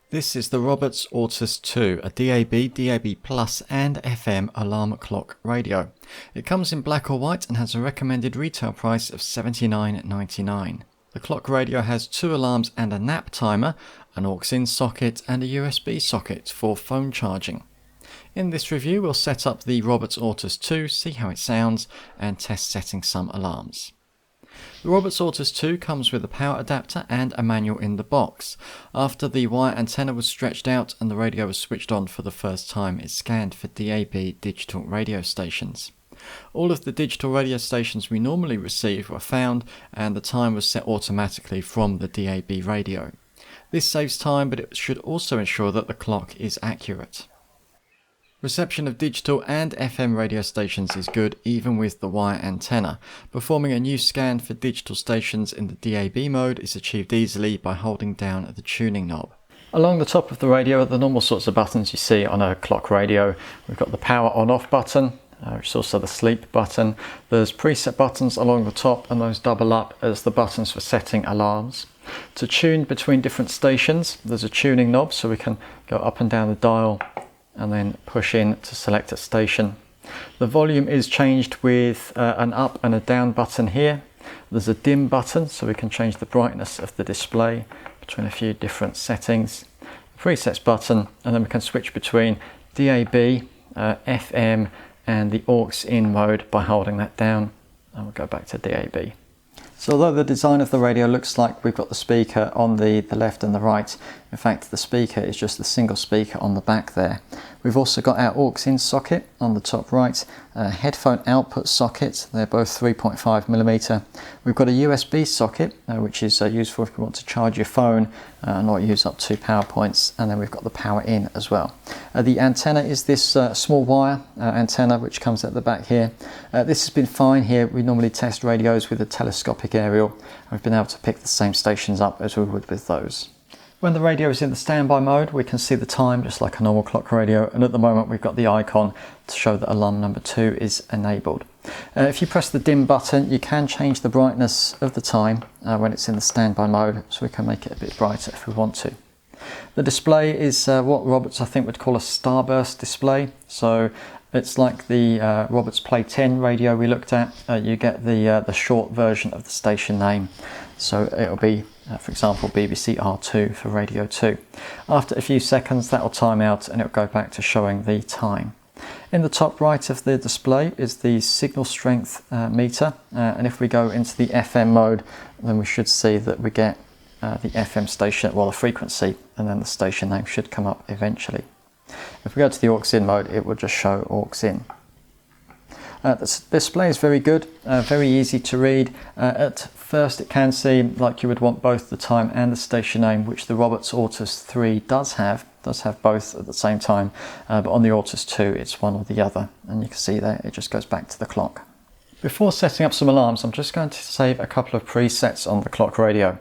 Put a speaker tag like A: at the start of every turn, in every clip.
A: This is the Roberts Ortus 2, a DAB, DAB+, and FM alarm clock radio. It comes in black or white and has a recommended retail price of $79.99. The clock radio has 2 alarms and a nap timer, an aux-in socket and a USB socket for phone charging. In this review we'll set up the Roberts Ortus 2, see how it sounds, and test setting some alarms. The Roberts Ortus 2 comes with a power adapter and a manual in the box. After the wire antenna was stretched out and the radio was switched on for the first time, it scanned for DAB digital radio stations. All of the digital radio stations we normally receive were found, and the time was set automatically from the DAB radio. This saves time, but it should also ensure that the clock is accurate. Reception of digital and FM radio stations is good even with the wire antenna. Performing a new scan for digital stations in the DAB mode is achieved easily by holding down the tuning knob. Along the top of the radio are the normal sorts of buttons you see on a clock radio. We've got the power on-off button, which is also the sleep button. There's preset buttons along the top, and those double up as the buttons for setting alarms. To tune between different stations, there's a tuning knob so we can go up and down the dial and then push in to select a station. The volume is changed with an up and a down button here. There's a dim button so we can change the brightness of the display between a few different settings. The presets button, and then we can switch between DAB, FM and the aux-in mode by holding that down, and we'll go back to DAB. So although the design of the radio looks like we've got the speaker on the left and the right, in fact the speaker is just the single speaker on the back there. We've also got our aux-in socket on the top right, a headphone output socket, they're both 3.5mm. We've got a USB socket, which is useful if you want to charge your phone and not use up 2 power points, and then we've got the power in as well. The antenna is this small wire antenna which comes at the back here. This has been fine here. We normally test radios with a telescopic aerial, and we've been able to pick the same stations up as we would with those. When the radio is in the standby mode, we can see the time just like a normal clock radio, and at the moment we've got the icon to show that alarm number 2 is enabled. If you press the dim button, you can change the brightness of the time when it's in the standby mode, so we can make it a bit brighter if we want to. The display is what Roberts I think would call a starburst display, so it's like the Roberts Play 10 radio we looked at. You get the short version of the station name, so it'll be for example BBC R2 for Radio 2. After a few seconds that will time out and it'll go back to showing the time. In the top right of the display is the signal strength meter, and if we go into the FM mode then we should see that we get the FM station, well the frequency, and then the station name should come up eventually. If we go to the aux-in mode, it will just show aux-in. The display is very good, very easy to read. At first it can seem like you would want both the time and the station name, which the Roberts Ortus 3 does have both at the same time, but on the Ortus 2 it's one or the other, and you can see there it just goes back to the clock. Before setting up some alarms, I'm just going to save a couple of presets on the clock radio.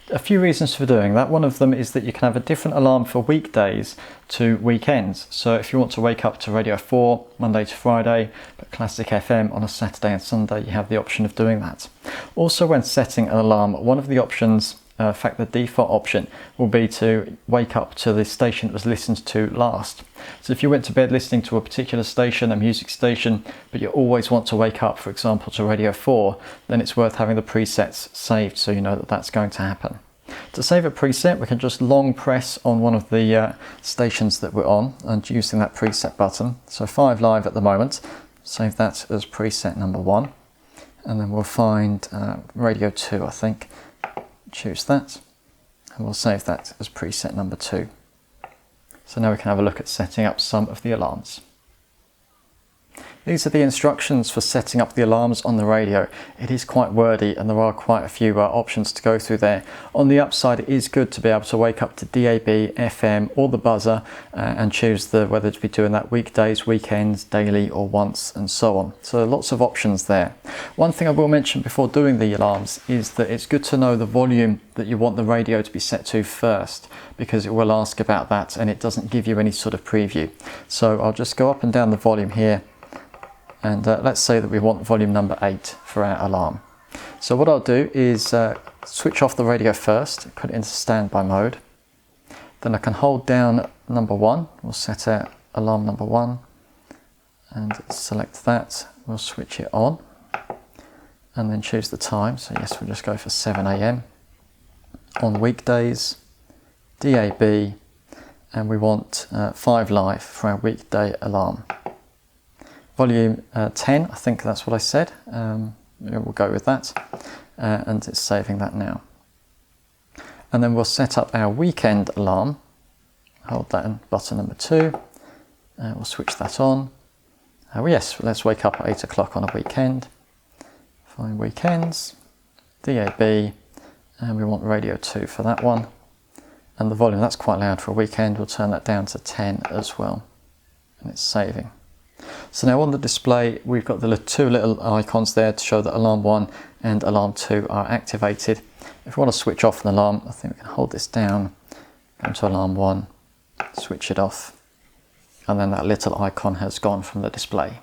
A: A few reasons for doing that. One of them is that you can have a different alarm for weekdays to weekends. So if you want to wake up to Radio 4 Monday to Friday, but Classic FM on a Saturday and Sunday, you have the option of doing that. Also, when setting an alarm, one of the options, in fact the default option, will be to wake up to the station that was listened to last. So if you went to bed listening to a particular station, a music station, but you always want to wake up, for example, to Radio 4, then it's worth having the presets saved so you know that that's going to happen. To save a preset, we can just long press on one of the stations that we're on and using that preset button. So 5 Live at the moment, save that as preset number 1, and then we'll find Radio 2 I think. Choose that, and we'll save that as preset number 2. So now we can have a look at setting up some of the alarms. These are the instructions for setting up the alarms on the radio. It is quite wordy and there are quite a few options to go through there. On the upside, it is good to be able to wake up to DAB, FM or the buzzer and choose whether to be doing that weekdays, weekends, daily or once and so on. So lots of options there. One thing I will mention before doing the alarms is that it's good to know the volume that you want the radio to be set to first, because it will ask about that and it doesn't give you any sort of preview. So I'll just go up and down the volume here. And let's say that we want volume number 8 for our alarm. So what I'll do is switch off the radio first, put it into standby mode. Then I can hold down number 1, we'll set out alarm number 1 and select that, we'll switch it on and then choose the time. So yes, we'll just go for 7 AM on weekdays, DAB, and we want 5 live for our weekday alarm. Volume 10, I think that's what I said, we'll go with that, and it's saving that now. And then we'll set up our weekend alarm, hold that in button number 2, we'll switch that on. Yes, let's wake up at 8 o'clock on a weekend, find weekends, DAB, and we want radio 2 for that one. And the volume, that's quite loud for a weekend, we'll turn that down to 10 as well, and it's saving. So now on the display we've got the 2 little icons there to show that alarm 1 and alarm 2 are activated. If we want to switch off an alarm, I think we can hold this down, go to alarm 1, switch it off, and then that little icon has gone from the display.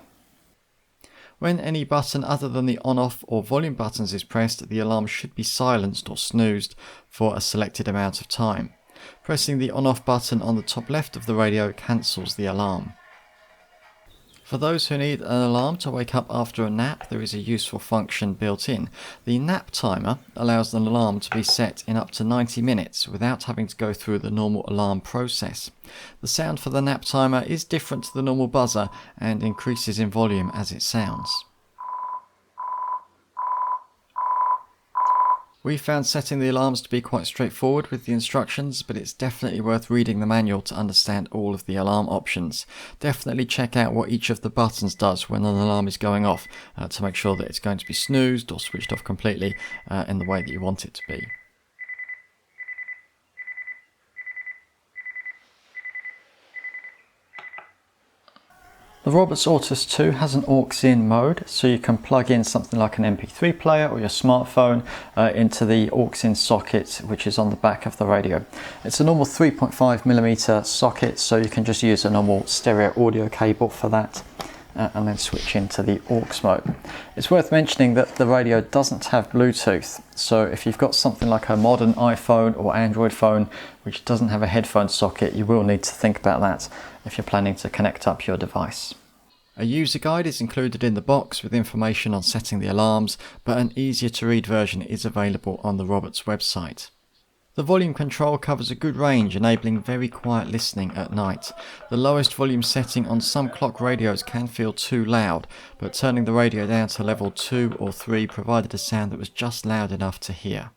A: When any button other than the on-off or volume buttons is pressed, the alarm should be silenced or snoozed for a selected amount of time. Pressing the on-off button on the top left of the radio cancels the alarm. For those who need an alarm to wake up after a nap, there is a useful function built in. The nap timer allows an alarm to be set in up to 90 minutes without having to go through the normal alarm process. The sound for the nap timer is different to the normal buzzer and increases in volume as it sounds. We found setting the alarms to be quite straightforward with the instructions, but it's definitely worth reading the manual to understand all of the alarm options. Definitely check out what each of the buttons does when an alarm is going off to make sure that it's going to be snoozed or switched off completely in the way that you want it to be. The Roberts Ortus 2 has an aux-in mode, so you can plug in something like an MP3 player or your smartphone into the aux-in socket which is on the back of the radio. It's a normal 3.5mm socket, so you can just use a normal stereo audio cable for that and then switch into the aux mode. It's worth mentioning that the radio doesn't have Bluetooth, so if you've got something like a modern iPhone or Android phone which doesn't have a headphone socket, you will need to think about that if you're planning to connect up your device. A user guide is included in the box with information on setting the alarms, but an easier to read version is available on the Roberts website. The volume control covers a good range, enabling very quiet listening at night. The lowest volume setting on some clock radios can feel too loud, but turning the radio down to level 2 or 3 provided a sound that was just loud enough to hear.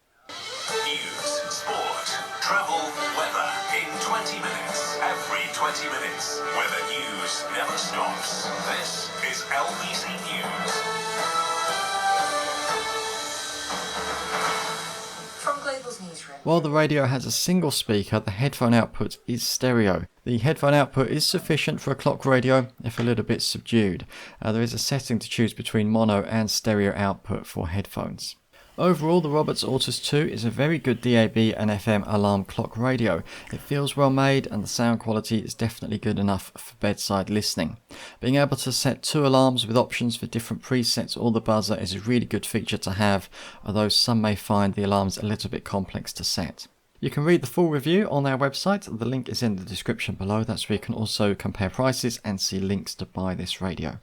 B: News, sport, travel, weather in 20 minutes. Every 20 minutes. Weather news never stops. This is LBC News.
C: From Global's newsroom.
A: While the radio has a single speaker, the headphone output is stereo. The headphone output is sufficient for a clock radio, if a little bit subdued. There is a setting to choose between mono and stereo output for headphones. Overall, the Roberts Ortus 2 is a very good DAB and FM alarm clock radio. It feels well made and the sound quality is definitely good enough for bedside listening. Being able to set 2 alarms with options for different presets or the buzzer is a really good feature to have, although some may find the alarms a little bit complex to set. You can read the full review on our website. The link is in the description below. That's where you can also compare prices and see links to buy this radio.